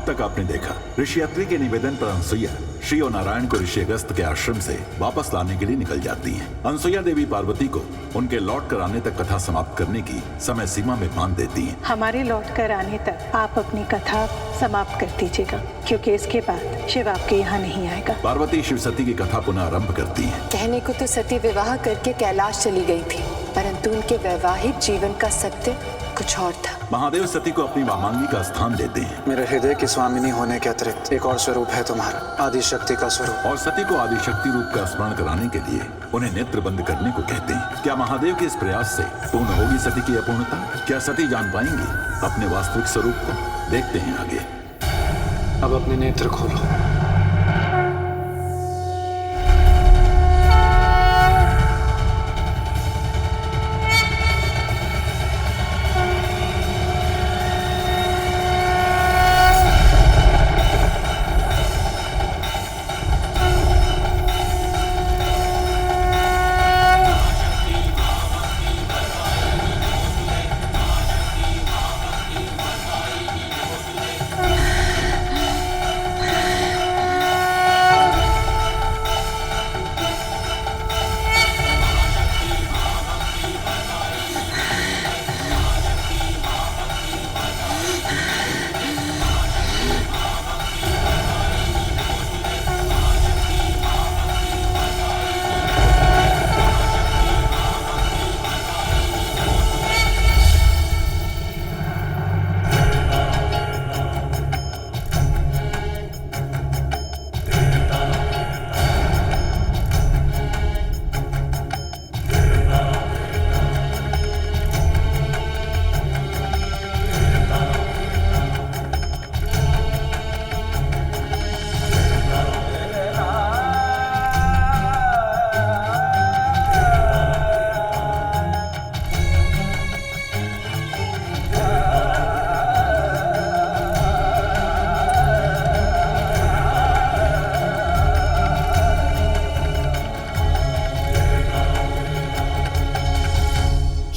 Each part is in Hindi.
तक आपने देखा, ऋषि अत्रि के निवेदन पर अनसुईया श्री और नारायण को ऋषि अगस्त के आश्रम से वापस लाने के लिए निकल जाती हैं। अनसुईया देवी पार्वती को उनके लौट कर आने तक कथा समाप्त करने की समय सीमा में बांध देती हैं। हमारे लौट कर आने तक आप अपनी कथा समाप्त कर दीजिएगा, क्योंकि इसके बाद शिव आपके यहाँ नहीं आएगा। पार्वती शिव सती की कथा पुनः आरंभ करती है। कहने को तो सती विवाह करके कैलाश चली गई थी, परंतु उनके वैवाहिक जीवन का सत्य कुछ और था। महादेव सती को अपनी वामांगी का स्थान देते हैं। मेरे हृदय की स्वामिनी होने के अतिरिक्त एक और स्वरूप है तुम्हारा, आदिशक्ति का स्वरूप। और सती को आदिशक्ति रूप का स्मरण कराने के लिए उन्हें नेत्र बंद करने को कहते हैं। क्या महादेव के इस प्रयास से पूर्ण होगी सती की अपूर्णता? क्या सती जान पाएंगी अपने वास्तविक स्वरूप को? देखते हैं आगे। अब अपने नेत्र खोलो।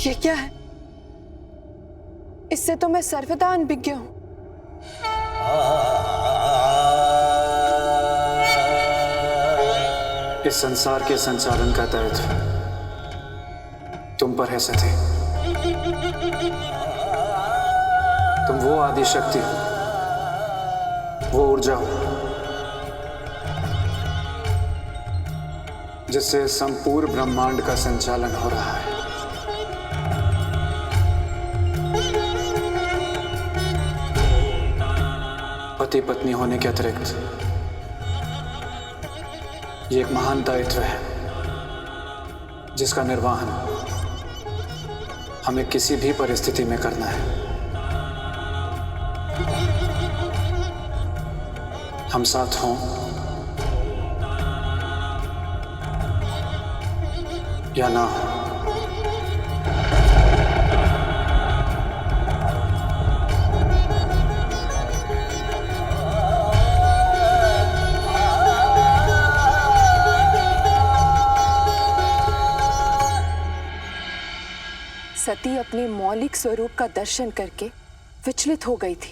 ये क्या है? इससे तो मैं सर्वदा अनभिज्ञ हूं। इस संसार के संचालन का दायित्व तुम पर है सती। तुम वो आदिशक्ति हो, वो ऊर्जा हो जिससे संपूर्ण ब्रह्मांड का संचालन हो रहा है। पति पत्नी होने के अतिरिक्त ये एक महान दायित्व है जिसका निर्वहन हमें किसी भी परिस्थिति में करना है। हम साथ हों या ना हो। सती अपने मौलिक स्वरूप का दर्शन करके विचलित हो गई थी।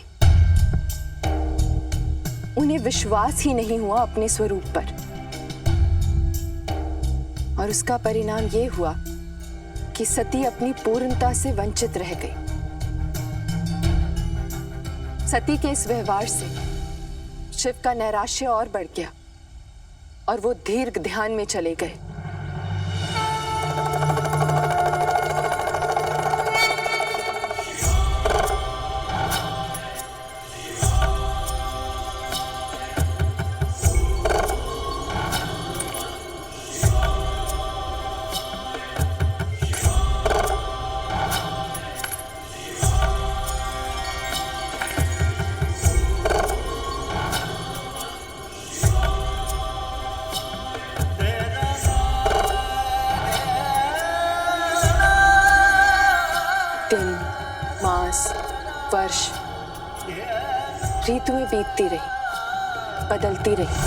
उन्हें विश्वास ही नहीं हुआ अपने स्वरूप पर, और उसका परिणाम यह हुआ कि सती अपनी पूर्णता से वंचित रह गई। सती के इस व्यवहार से शिव का नैराश्य और बढ़ गया और वो दीर्घ ध्यान में चले गए। दिन, मास, वर्ष, ऋतुएं बीतती रही, बदलती रही।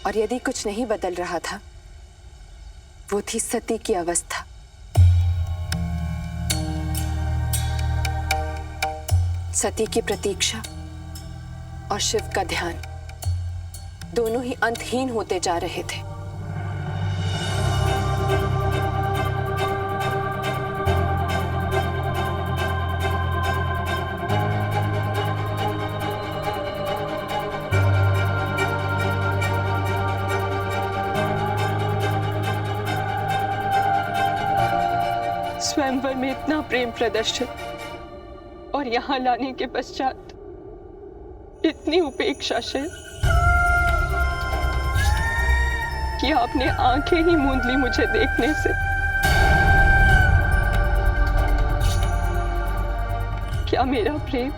और यदि कुछ नहीं बदल रहा था, वो थी सती की अवस्था। सती की प्रतीक्षा और शिव का ध्यान दोनों ही अंतहीन होते जा रहे थे। स्वयंवर में इतना प्रेम प्रदर्शन और यहाँ लाने के पश्चात इतनी उपेक्षा से कि आपने आंखें ही मूंद ली मुझे देखने से। क्या मेरा प्रेम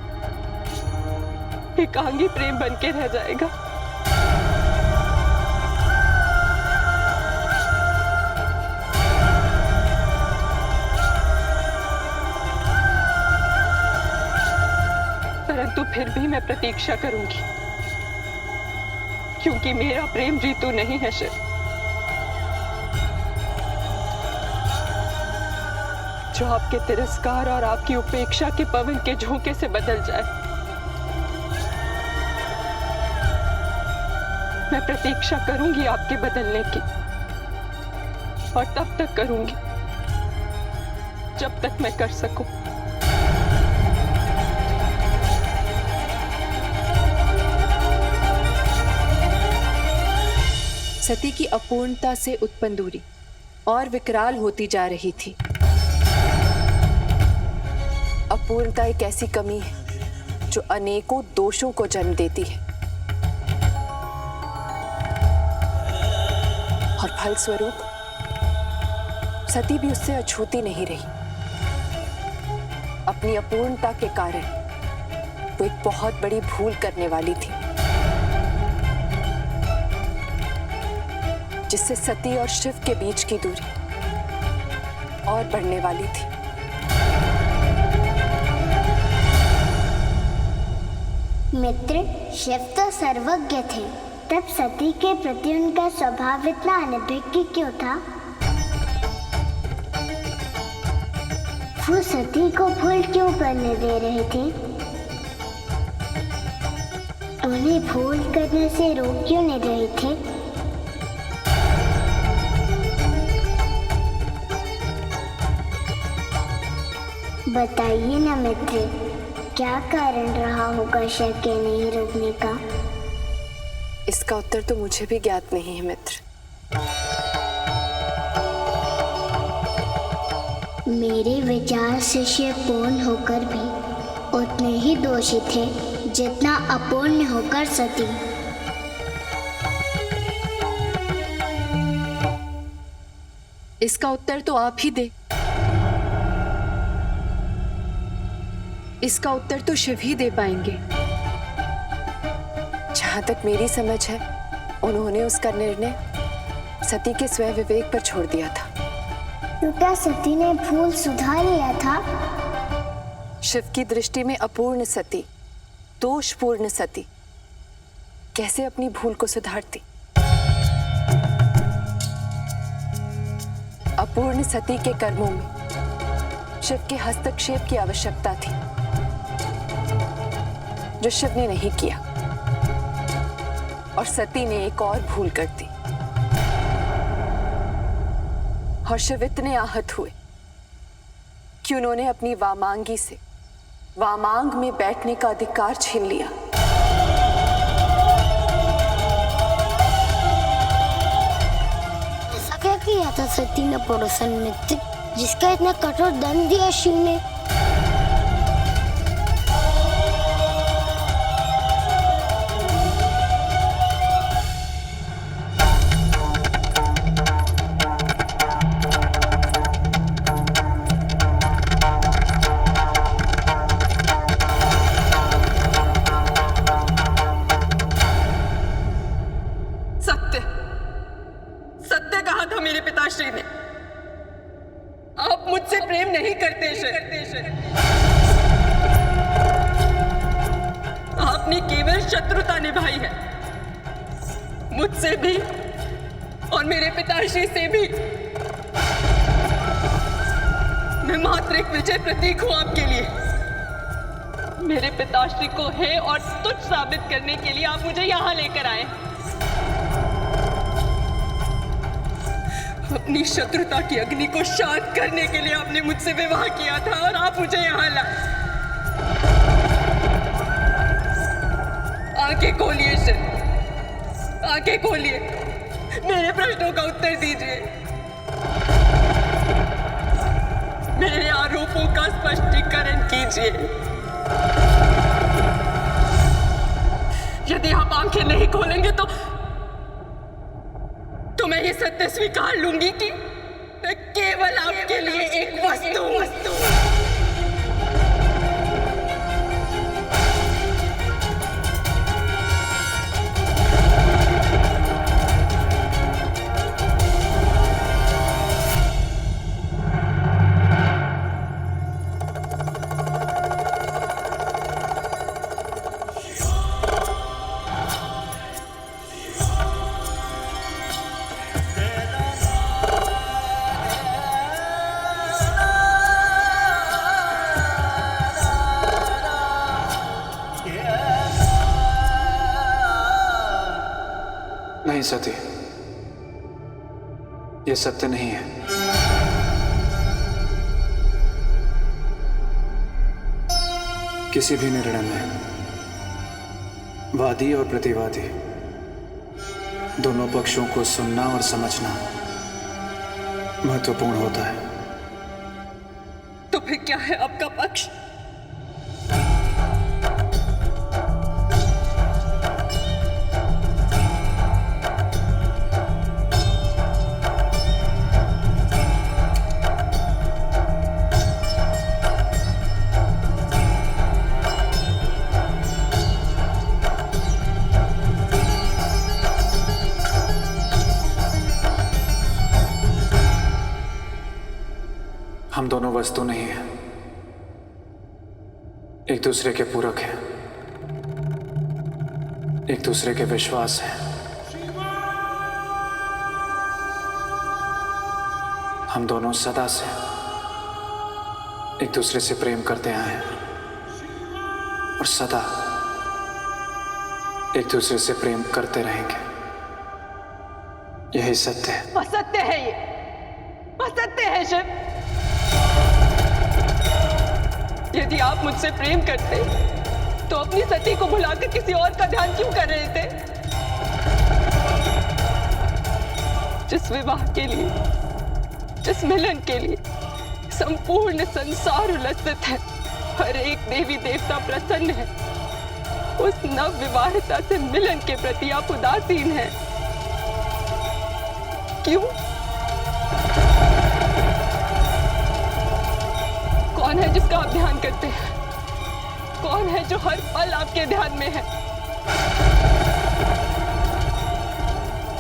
एकांगी प्रेम बन के रह जाएगा? परंतु फिर भी मैं प्रतीक्षा करूंगी, क्योंकि मेरा प्रेम ऋतु नहीं है शिव, जो आपके तिरस्कार और आपकी उपेक्षा के पवन के झोंके से बदल जाए। मैं प्रतीक्षा करूंगी आपके बदलने की, और तब तक करूंगी जब तक मैं कर सकूं। सती की अपूर्णता से उत्पन्न दूरी और विकराल होती जा रही थी। अपूर्णता एक ऐसी कमी है जो अनेकों दोषों को जन्म देती है, और फलस्वरूप सती भी उससे अछूती नहीं रही। अपनी अपूर्णता के कारण वो एक बहुत बड़ी भूल करने वाली थी, जिससे सती और शिव के बीच की दूरी और बढ़ने वाली थी। मित्र, शिव तो सर्वज्ञ थे, तब सती के प्रति उनका स्वभाव इतना अनभिज्ञ क्यों था? वो सती को भूल क्यों करने दे रहे थे? उन्हें भूल करने से रोक क्यों नहीं रहे थे? बताइए ना मित्र, क्या कारण रहा होगा शिव के नहीं रोकने का? इसका उत्तर तो मुझे भी ज्ञात नहीं है मित्र। मेरे विचार से शिव पूर्ण होकर भी उतने ही दोषी थे जितना अपूर्ण होकर सती। इसका उत्तर तो आप ही दे। इसका उत्तर तो शिव ही दे पाएंगे। जहां तक मेरी समझ है, उन्होंने उसका निर्णय सती के स्वयं विवेक पर छोड़ दिया था। तो क्या सती ने भूल सुधार लिया था? शिव की दृष्टि में अपूर्ण सती, दोषपूर्ण सती कैसे अपनी भूल को सुधारती? अपूर्ण सती के कर्मों में शिव के हस्तक्षेप की आवश्यकता थी, जो शिव ने नहीं किया, और सती ने एक और भूल कर दी, और शिव इतने आहत हुए कि उन्होंने अपनी वामांगी से वामांग में बैठने का अधिकार छीन लिया। ऐसा क्या किया था सती ने पड़ोसन मित्र, जिसका इतना कठोर दंड दिया शिव ने? सत्य कहा था मेरे पिताश्री ने, आप मुझसे प्रेम नहीं करते आपने केवल शत्रुता निभाई है, मुझसे भी और मेरे पिताश्री से भी। मैं मात्र एक विजय प्रतीक हूं आपके लिए। मेरे पिताश्री को है और तुच्छ साबित करने के लिए आप मुझे यहां लेकर आए। अपनी शत्रुता की अग्नि को शांत करने के लिए आपने मुझसे विवाह किया था और आप मुझे यहां लाए। आंखें खोलिए शिव, आंखें खोलिए, मेरे प्रश्नों का उत्तर दीजिए, मेरे आरोपों का स्पष्टीकरण कीजिए। यदि आप आंखें नहीं खोलेंगे तो मैं ये सत्य स्वीकार लूंगी कि मैं केवल आपके लिए एक वस्तु हूं। नहीं सती, ये सत्य नहीं है। किसी भी निर्णय में वादी और प्रतिवादी दोनों पक्षों को सुनना और समझना महत्वपूर्ण होता है। तो फिर क्या है आपका पक्ष? हम दोनों वस्तु नहीं हैं, एक दूसरे के पूरक हैं, एक दूसरे के विश्वास हैं। हम दोनों सदा से एक दूसरे से प्रेम करते आए हैं और सदा एक दूसरे से प्रेम करते रहेंगे। यही सत्य है। असत्य है ये, असत्य है शिव। यदि आप मुझसे प्रेम करते तो अपनी सती को भुलाकर किसी और का ध्यान क्यों कर रहे थे? जिस विवाह के लिए, जिस मिलन के लिए संपूर्ण संसार उल्लसित है, हर एक देवी देवता प्रसन्न है, उस नव विवाहिता से मिलन के प्रति आप उदासीन हैं। क्यों? कौन है जिसका आप ध्यान करते हैं? कौन है जो हर पल आपके ध्यान में है?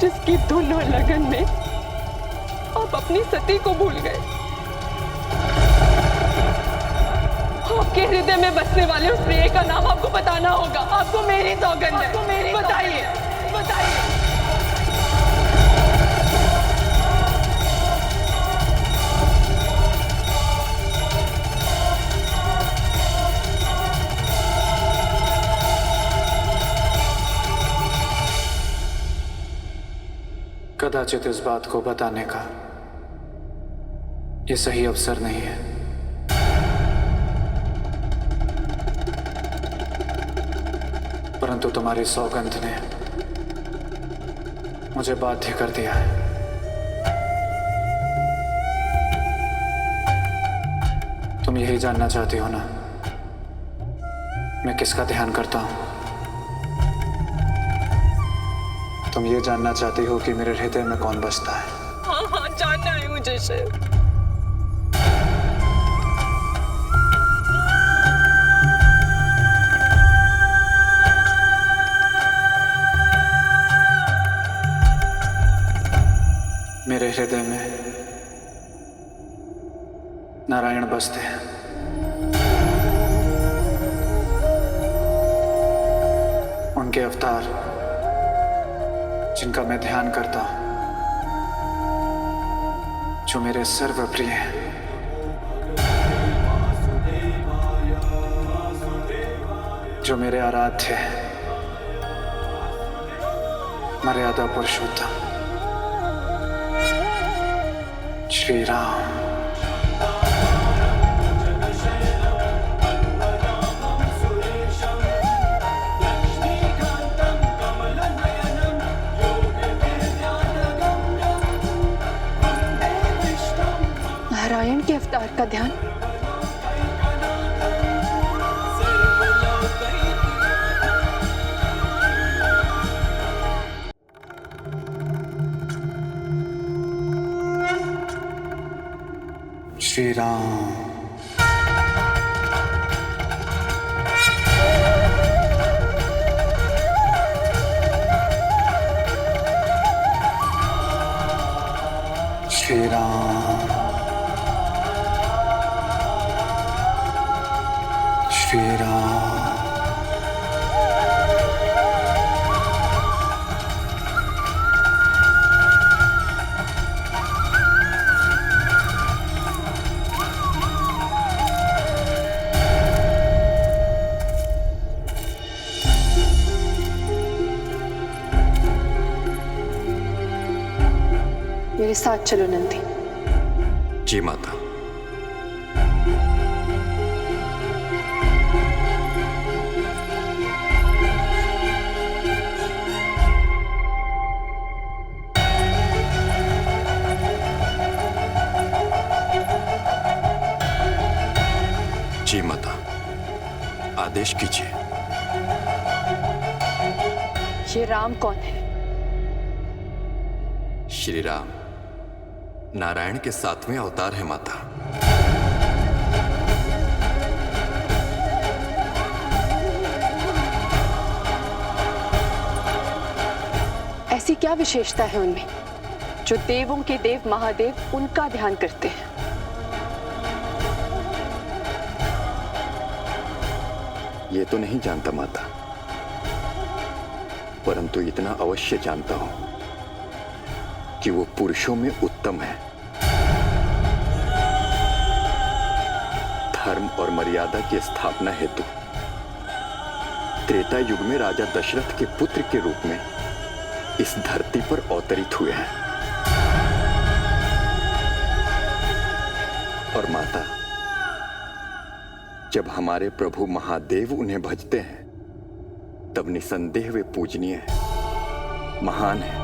जिसकी धुन और लगन में आप अपनी सती को भूल गए। आपके हृदय में बसने वाले उस प्रिय का नाम आपको बताना होगा। आपको मेरी सौगंध है। बताइए, बताइए। कदाचित इस बात को बताने का यह सही अवसर नहीं है, परंतु तुम्हारी सौगंध ने मुझे बाध्य कर दिया है। तुम यही जानना चाहती हो ना, मैं किसका ध्यान करता हूं? तुम ये जानना चाहती हो कि मेरे हृदय में कौन बसता है? हाँ हाँ, जानना है मुझे शिव। मेरे हृदय में नारायण बसते हैं। उनके अवतार जिनका मैं ध्यान करता हूं, जो मेरे सर्वप्रिय हैं, जो मेरे आराध्य हैं, मर्यादा पुरुषोत्तम श्री राम। नारायण के अवतार का ध्यान। श्री राम। श्री राम। श्री राम। मेरे साथ चलो नंदी। जी माता। जी माता, आदेश कीजिए। ये राम कौन है? श्री राम नारायण के 7वें अवतार है माता। ऐसी क्या विशेषता है उनमें जो देवों के देव महादेव उनका ध्यान करते हैं? ये तो नहीं जानता माता, परंतु इतना अवश्य जानता हूं कि वो पुरुषों में उत्तम है। धर्म और मर्यादा की स्थापना हेतु त्रेता युग में राजा दशरथ के पुत्र के रूप में इस धरती पर अवतरित हुए हैं। और माता, जब हमारे प्रभु महादेव उन्हें भजते हैं तब निसंदेह वे पूजनीय हैं, महान हैं।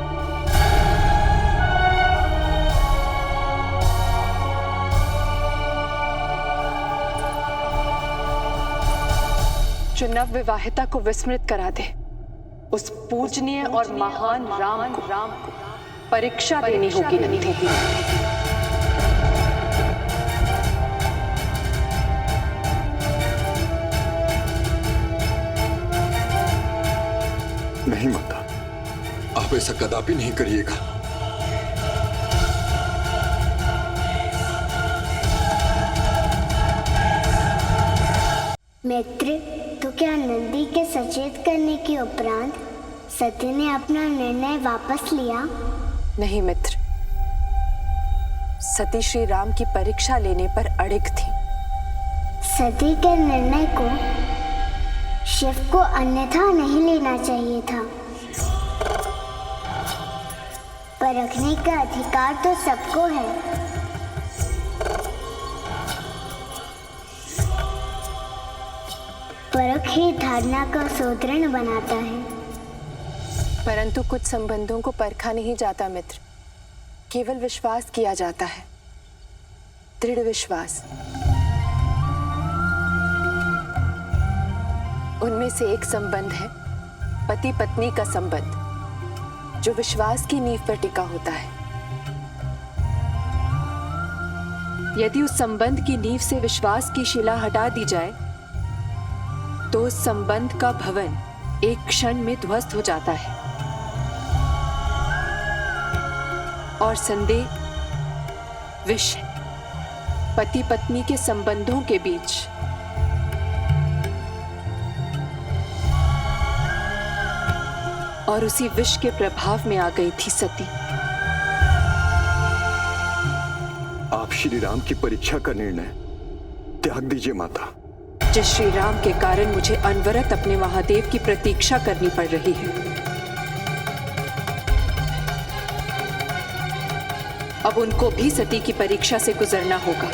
जो नव विवाहिता को विस्मृत करा दे, उस पूजनीय और महान राम को परीक्षा देनी होगी नंदी। नहीं माता, आप ऐसा कदापि नहीं करिएगा। मित्र, तो क्या नंदी के सचेत करने के उपरांत सती ने अपना निर्णय वापस लिया? नहीं मित्र, सती श्री राम की परीक्षा लेने पर अड़िग थी। सती के निर्णय को शिव को अन्यथा नहीं लेना चाहिए था। परखने का अधिकार तो सबको है। परख ही धारणा को सुदृढ़ बनाता है। परंतु कुछ संबंधों को परखा नहीं जाता मित्र, केवल विश्वास किया जाता है, दृढ़ विश्वास। उनमें से एक संबंध है पति पत्नी का संबंध, जो विश्वास की नींव पर टिका होता है। यदि उस संबंध की नींव से विश्वास की शिला हटा दी जाए तो उस संबंध का भवन एक क्षण में ध्वस्त हो जाता है। और संदेह विष पति पत्नी के संबंधों के बीच और उसी विष के प्रभाव में आ गई थी सती। आप श्री राम की परीक्षा का निर्णय त्याग दीजिए माता। जिस श्री राम के कारण मुझे अनवरत अपने महादेव की प्रतीक्षा करनी पड़ रही है, अब उनको भी सती की परीक्षा से गुजरना होगा।